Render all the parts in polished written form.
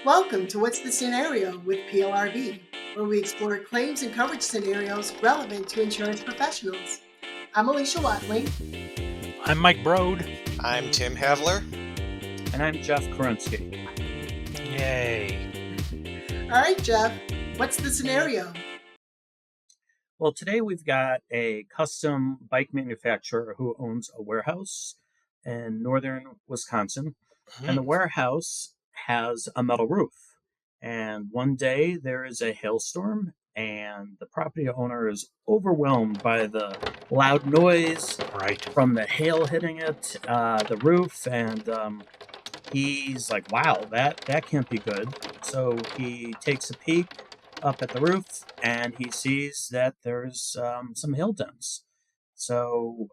Welcome to What's the Scenario with PLRB, where we explore claims and coverage scenarios relevant to insurance professionals. I'm Alicia Watley. I'm Mike Broad. I'm Tim Havler. And I'm Jeff Kerensky. Yay. All right, Jeff, what's the scenario? Well, today we've got a custom bike manufacturer who owns a warehouse in northern Wisconsin. And the warehouse has a metal roof. And one day there is a hailstorm, and the property owner is overwhelmed by the loud noise from the hail hitting it, the roof, and he's like, wow, that can't be good. So he takes a peek up at the roof, and he sees that there's some hail dents. So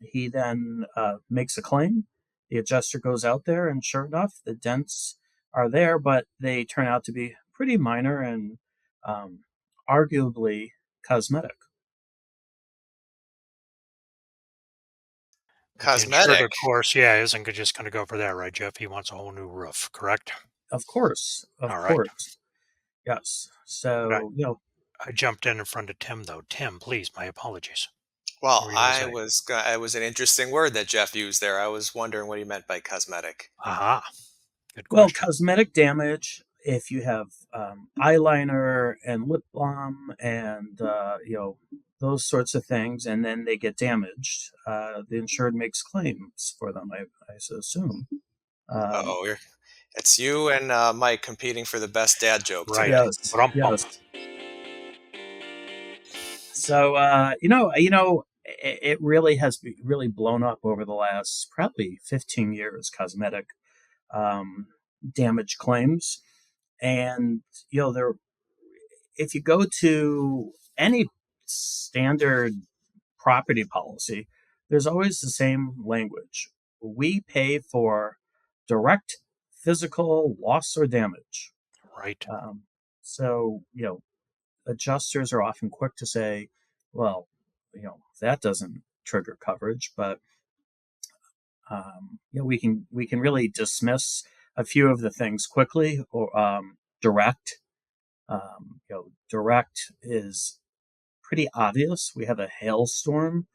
he then makes a claim. The adjuster goes out there, and sure enough, the dents are there, but they turn out to be pretty minor and arguably cosmetic. Cosmetic, insured, of course, isn't just going to go for that, right, Jeff? He wants a whole new roof, correct? Of course. All right. Yes. So, I jumped in front of Tim, though. Tim, please, my apologies. Well, it was an interesting word that Jeff used there. I was wondering what he meant by cosmetic. Aha. Good question. Well, cosmetic damage, if you have eyeliner and lip balm and, those sorts of things, and then they get damaged, the insured makes claims for them, I assume. It's you and Mike competing for the best dad joke. Right. Yes. Yes. So, it really has really blown up over the last probably 15 years, cosmetic damage claims. And, if you go to any standard property policy, there's always the same language. We pay for direct physical loss or damage. Right. So, adjusters are often quick to say, well, that doesn't trigger coverage, but we can really dismiss a few of the things quickly. Or direct, direct is pretty obvious. We have a hailstorm,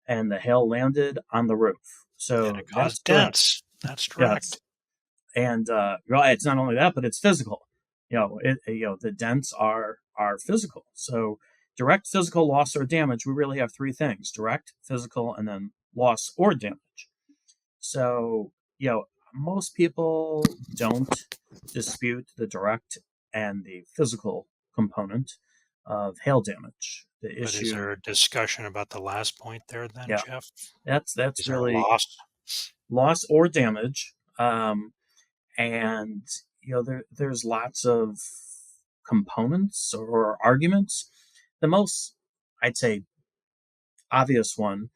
and the hail landed on the roof, so and it caused dents. That's direct. Yes. And it's not only that, but it's physical. The dents are physical. So direct physical loss or damage, we really have three things: direct, physical, and then loss or damage. So, most people don't dispute the direct and the physical component of hail damage. But is there a discussion about the last point there then, Jeff? That's really loss or damage. And there's lots of components or arguments. The most, I'd say, obvious one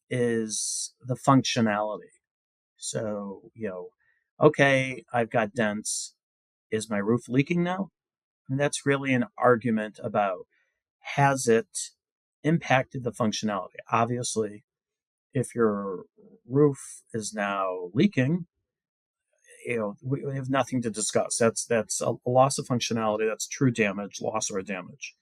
is the functionality. So, okay, I've got dents. Is my roof leaking now? And that's really an argument about, has it impacted the functionality? Obviously, if your roof is now leaking, we have nothing to discuss. That's a loss of functionality. That's true damage, loss or damage.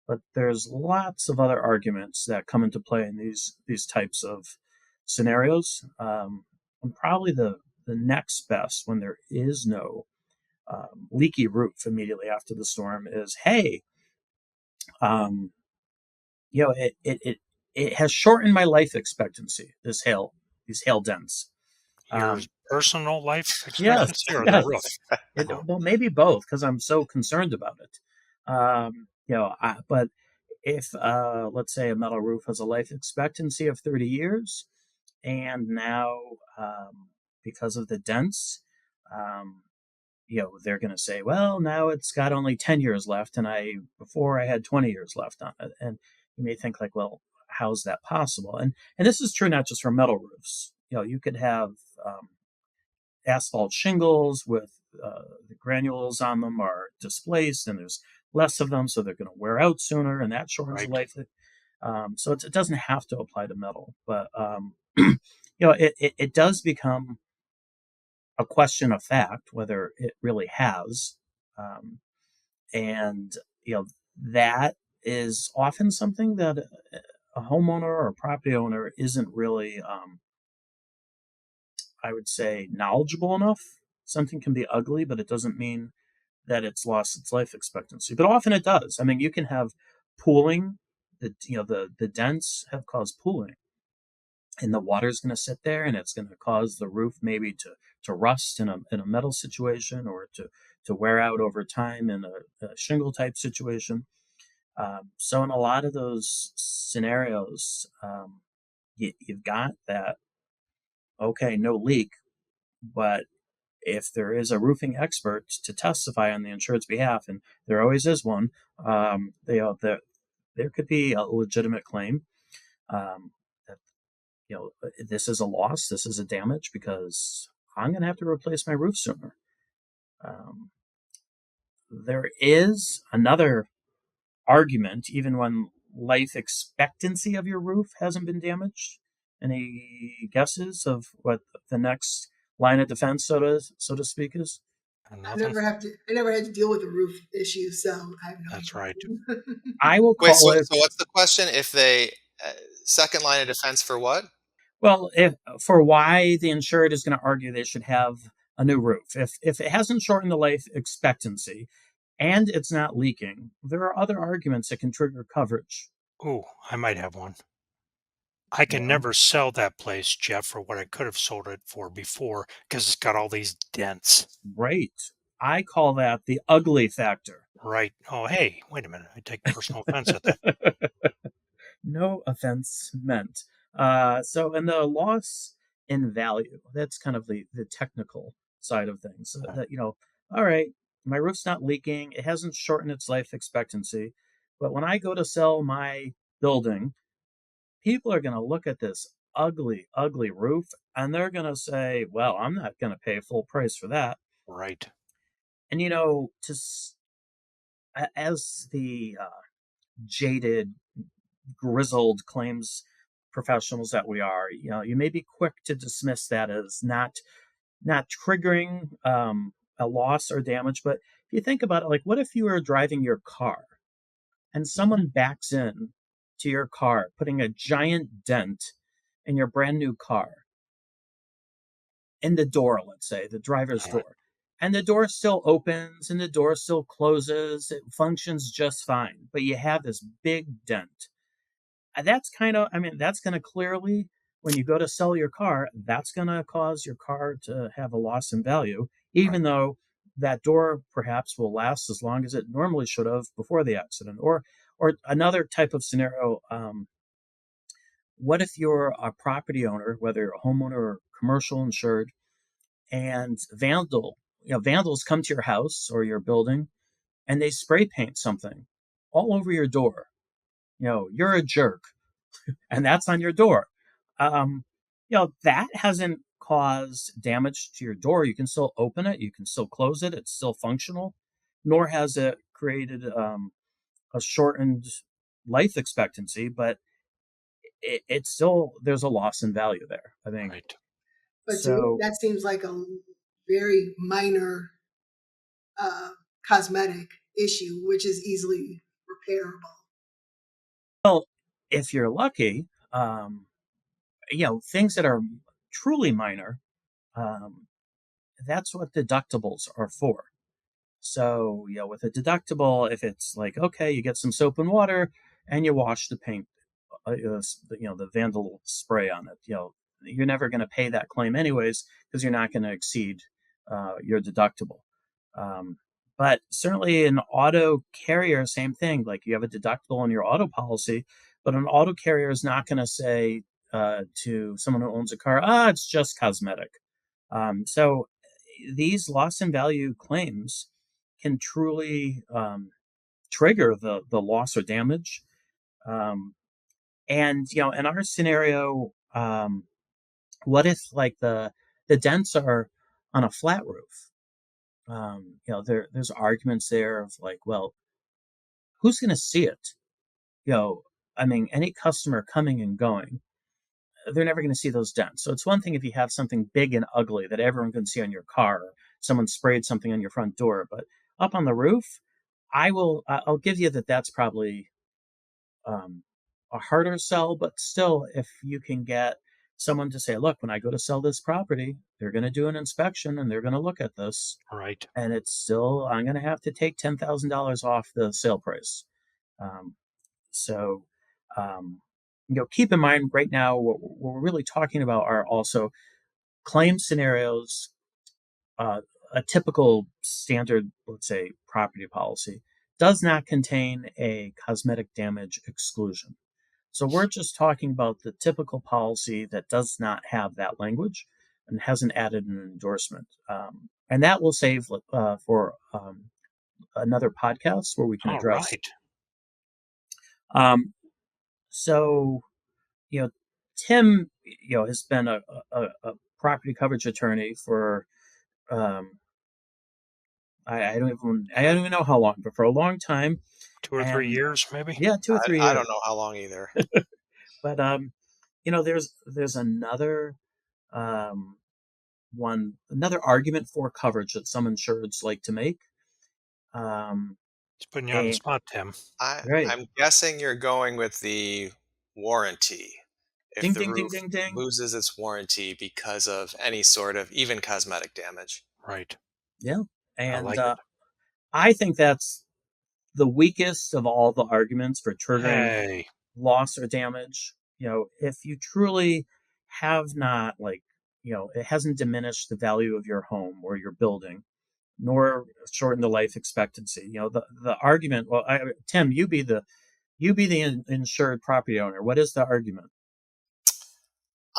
But there's lots of other arguments that come into play in these types of scenarios. And probably the next best, when there is no leaky roof immediately after the storm, is, hey, it has shortened my life expectancy. These hail dents. Your personal life expectancy or the roof? Well, maybe both, because I'm so concerned about it. But if, let's say, a metal roof has a life expectancy of 30 years, and now because of the dents, they're going to say, well, now it's got only 10 years left, and before I had 20 years left on it. And you may think like, well, how's that possible? And this is true not just for metal roofs. You could have asphalt shingles with the granules on them are displaced, and there's less of them, so they're going to wear out sooner, and that shortens the life. So it doesn't have to apply to metal, but it does become a question of fact whether it really has. Um, and, that is often something that a homeowner or a property owner isn't really, I would say, knowledgeable enough. Something can be ugly, but it doesn't mean that it's lost its life expectancy. But often it does. I mean, you can have pooling. The dents have caused pooling, and the water's going to sit there, and it's going to cause the roof maybe to rust in a metal situation, or to wear out over time in a shingle type situation. So in a lot of those scenarios, you've got that, okay, no leak, but if there is a roofing expert to testify on the insured's behalf, and there always is one, there could be a legitimate claim that, this is a loss, this is a damage, because I'm going to have to replace my roof sooner. There is another argument, even when life expectancy of your roof hasn't been damaged. Any guesses of what the next line of defense, so to speak, is? I never had to deal with a roof issue, so I have no That's idea. right. I will call Wait, it. so what's the question? If they second line of defense for what? Well, for why the insured is going to argue they should have a new roof. If it hasn't shortened the life expectancy and it's not leaking, there are other arguments that can trigger coverage. Ooh, I might have one. I can never sell that place, Jeff, for what I could have sold it for before, because it's got all these dents. Right. I call that the ugly factor. Right. Oh, hey, wait a minute. I take personal offense at that. No offense meant. So, and the loss in value, that's kind of the technical side of things. That, all right, my roof's not leaking. It hasn't shortened its life expectancy. But when I go to sell my building, people are going to look at this ugly, ugly roof, and they're going to say, well, I'm not going to pay full price for that. Right. And, as the jaded, grizzled claims professionals that we are, you may be quick to dismiss that as not triggering a loss or damage. But if you think about it, like, what if you were driving your car and someone backs in to your car, putting a giant dent in your brand new car, in the door, let's say, the driver's door, and the door still opens and the door still closes, it functions just fine, but you have this big dent. That's going to clearly, when you go to sell your car, that's going to cause your car to have a loss in value, even though that door perhaps will last as long as it normally should have before the accident. Or another type of scenario, what if you're a property owner, whether you're a homeowner or commercial insured, and vandals come to your house or your building and they spray paint something all over your door. You're a jerk, and that's on your door. That hasn't caused damage to your door. You can still open it, you can still close it, it's still functional, nor has it created a shortened life expectancy, but it's still, there's a loss in value there, I think. Right. But to me, that seems like a very minor cosmetic issue, which is easily repairable. Well, if you're lucky, things that are truly minor, that's what deductibles are for. So, with a deductible, if it's like, okay, you get some soap and water and you wash the paint, the vandal spray on it, you're never going to pay that claim anyways, because you're not going to exceed your deductible. But certainly an auto carrier, same thing. Like, you have a deductible on your auto policy, but an auto carrier is not going to say to someone who owns a car, it's just cosmetic. So these loss in value claims can truly trigger the loss or damage. And, in our scenario, what if, like, the dents are on a flat roof? There's arguments there of like, well, who's going to see it? Any customer coming and going, they're never going to see those dents. So it's one thing if you have something big and ugly that everyone can see on your car, or someone sprayed something on your front door, but up on the roof, I'll give you that that's probably a harder sell, but still, if you can get someone to say, look, when I go to sell this property, they're going to do an inspection and they're going to look at this. Right. And it's still, I'm going to have to take $10,000 off the sale price. So, keep in mind right now, what we're really talking about are also claim scenarios. A typical standard, let's say, property policy does not contain a cosmetic damage exclusion. So we're just talking about the typical policy that does not have that language and hasn't added an endorsement. And that will save for another podcast where we can address. Right. So, Tim, has been a property coverage attorney for I don't even know how long, but for a long time. 2 or 3 years, maybe. Yeah, 2 or 3 years. I don't know how long either. But there's another another argument for coverage that some insureds like to make. It's putting you on the spot, Tim. I'm guessing you're going with the warranty. If ding, the ding, roof ding, ding, ding. loses its warranty because of any sort of even cosmetic damage. Right. Yeah. And I I think that's the weakest of all the arguments for triggering loss or damage. If you truly have not, it hasn't diminished the value of your home or your building, nor shortened the life expectancy. The argument. Well, Tim, you be the insured property owner. What is the argument?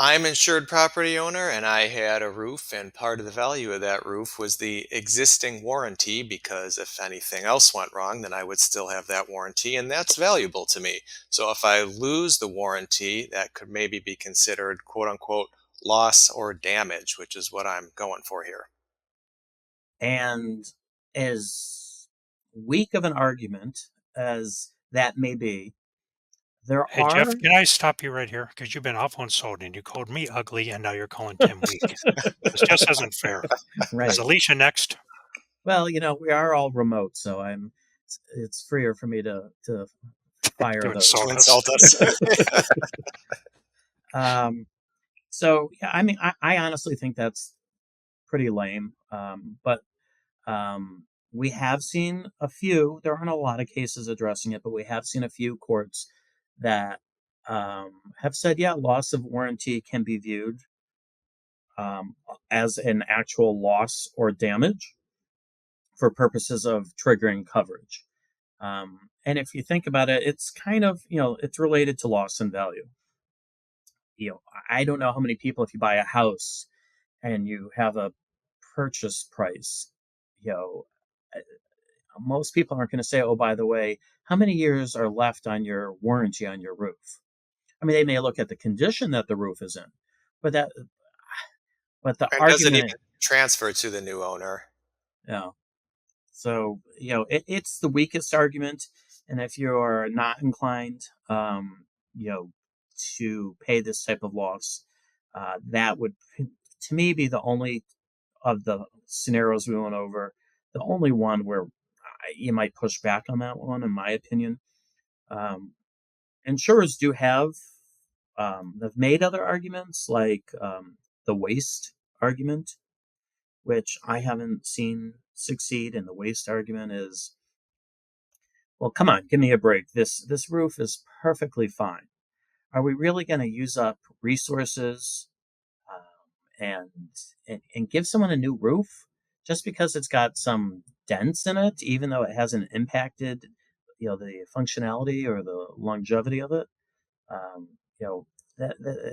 I'm insured property owner, and I had a roof, and part of the value of that roof was the existing warranty, because if anything else went wrong, then I would still have that warranty, and that's valuable to me. So if I lose the warranty, that could maybe be considered quote-unquote loss or damage, which is what I'm going for here. And as weak of an argument as that may be, Hey, Jeff, can I stop you right here? Because you've been awful insulting. You called me ugly, and now you're calling Tim weak. This just isn't fair. Right. Is Alicia next? Well, we are all remote, so it's freer for me to fire to those. insult us. So, yeah, I mean, I honestly think that's pretty lame. But we have seen a few, there aren't a lot of cases addressing it, but we have seen a few courts that have said, yeah, loss of warranty can be viewed as an actual loss or damage for purposes of triggering coverage. And if you think about it, it's kind of, it's related to loss in value. I don't know how many people, if you buy a house and you have a purchase price, most people aren't going to say, oh, by the way, how many years are left on your warranty on your roof? I mean, they may look at the condition that the roof is in, but the argument doesn't even transfer to the new owner. Yeah. So, it's the weakest argument. And if you're not inclined, to pay this type of loss, that would, to me, be the only of the scenarios we went over, the only one where you might push back on that one, in my opinion. Insurers do have made other arguments, like the waste argument, which I haven't seen succeed. And the waste argument is, well, come on, give me a break. This roof is perfectly fine. Are we really going to use up resources and give someone a new roof just because it's got some dents in it, even though it hasn't impacted, the functionality or the longevity of it?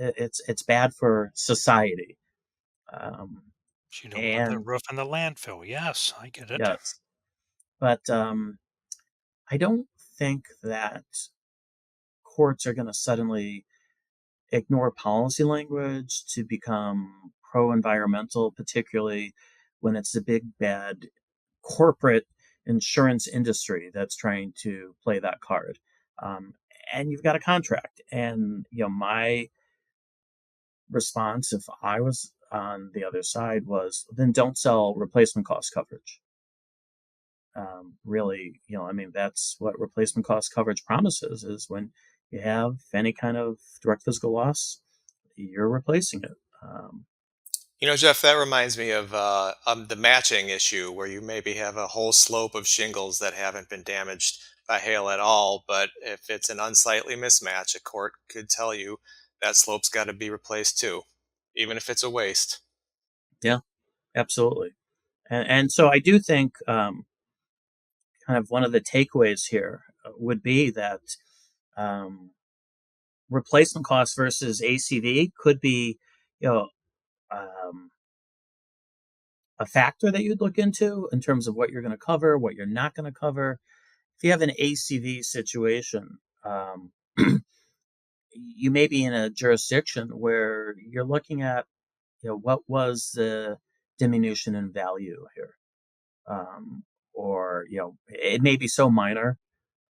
It's bad for society. You don't want the roof in the landfill. Yes, I get it. Yes, but I don't think that courts are going to suddenly ignore policy language to become pro-environmental, particularly when it's the big bad corporate insurance industry that's trying to play that card. And you've got a contract, and my response, if I was on the other side, was then don't sell replacement cost coverage. Really, that's what replacement cost coverage promises, is when you have any kind of direct physical loss, you're replacing it. Jeff, that reminds me of the matching issue where you maybe have a whole slope of shingles that haven't been damaged by hail at all, but if it's an unsightly mismatch, a court could tell you that slope's got to be replaced too, even if it's a waste. Yeah, absolutely. And so I do think kind of one of the takeaways here would be that replacement cost versus ACV could be, um, a factor that you'd look into in terms of what you're going to cover, what you're not going to cover. If you have an ACV situation, you may be in a jurisdiction where you're looking at, what was the diminution in value here, or it may be so minor.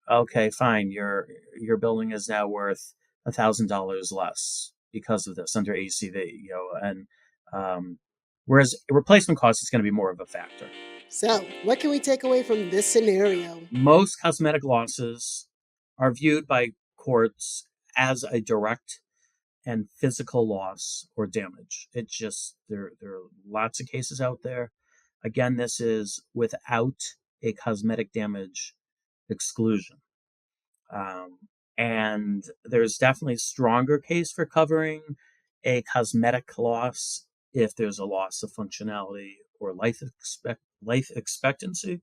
Okay, fine. Your building is now worth $1,000 less because of this under ACV. And whereas replacement cost is going to be more of a factor. So, what can we take away from this scenario? Most cosmetic losses are viewed by courts as a direct and physical loss or damage. It's just there are lots of cases out there. Again, this is without a cosmetic damage exclusion. And there's definitely a stronger case for covering a cosmetic loss if there's a loss of functionality or life expectancy.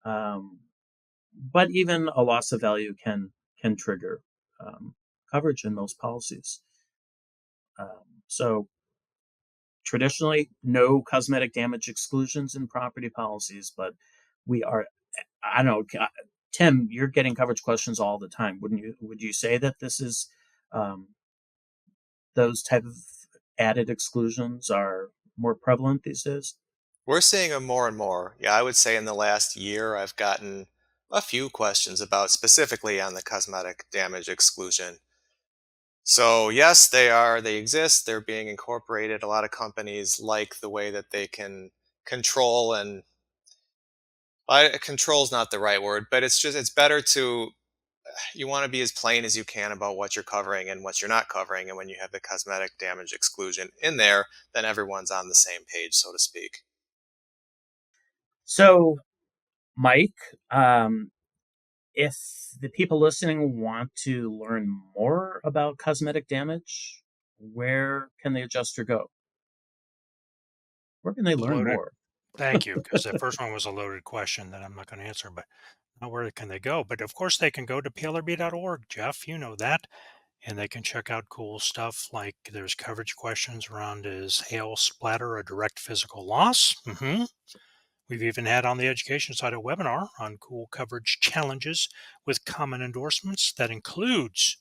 But even a loss of value can trigger coverage in most policies. So traditionally, no cosmetic damage exclusions in property policies, but we are, I don't know, Tim, you're getting coverage questions all the time. Would you say that this is, those type of added exclusions are more prevalent these days? We're seeing them more and more. Yeah, I would say in the last year, I've gotten a few questions about specifically on the cosmetic damage exclusion. So yes, they exist, they're being incorporated. A lot of companies like the way that they can control and control's not the right word, but it's better to you want to be as plain as you can about what you're covering and what you're not covering. And when you have the cosmetic damage exclusion in there, then everyone's on the same page, so to speak. So, Mike, if the people listening want to learn more about cosmetic damage, where can the adjuster go? Where can they learn more? Thank you, because the first one was a loaded question that I'm not going to answer, but not where can they go? But of course, they can go to plrb.org, Jeff. You know that. And they can check out cool stuff like there's coverage questions around is hail splatter a direct physical loss? We've even had on the education side a webinar on cool coverage challenges with common endorsements that includes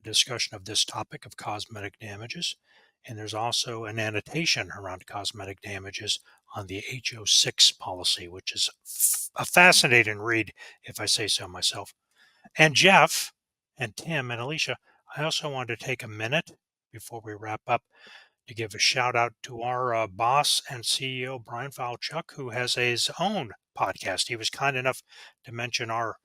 a discussion of this topic of cosmetic damages. And there's also an annotation around cosmetic damages on the HO6 policy, which is a fascinating read, if I say so myself. And Jeff and Tim and Alicia, I also wanted to take a minute before we wrap up to give a shout out to our boss and CEO, Bryan Falchuk, who has his own podcast. He was kind enough to mention our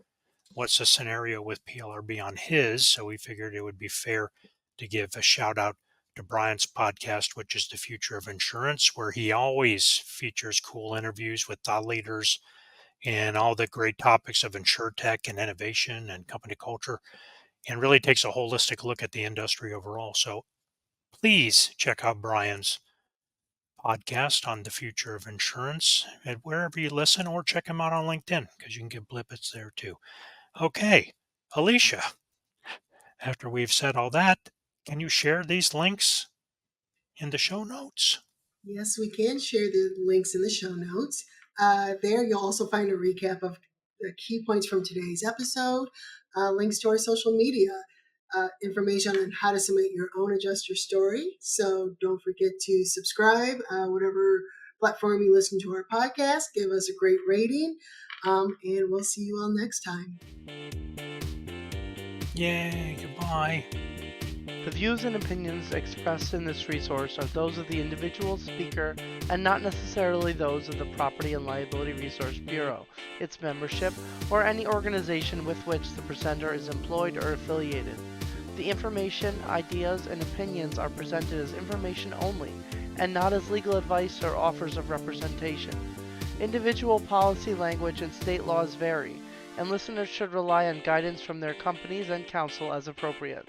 What's the Scenario with PLRB on his, so we figured it would be fair to give a shout out to Bryan's podcast, which is The Future of Insurance, where he always features cool interviews with thought leaders and all the great topics of insurtech and innovation and company culture, and really takes a holistic look at the industry overall. So please check out Bryan's podcast on the future of insurance at wherever you listen, or check him out on LinkedIn because you can get blippets there too. Okay, Alicia, after we've said all that, can you share these links in the show notes? Yes, we can share the links in the show notes. There, you'll also find a recap of the key points from today's episode, links to our social media, information on how to submit your own adjuster story. So don't forget to subscribe, whatever platform you listen to our podcast. Give us a great rating, and we'll see you all next time. Yay, goodbye. The views and opinions expressed in this resource are those of the individual speaker and not necessarily those of the Property and Liability Resource Bureau, its membership, or any organization with which the presenter is employed or affiliated. The information, ideas, and opinions are presented as information only and not as legal advice or offers of representation. Individual policy language and state laws vary, and listeners should rely on guidance from their companies and counsel as appropriate.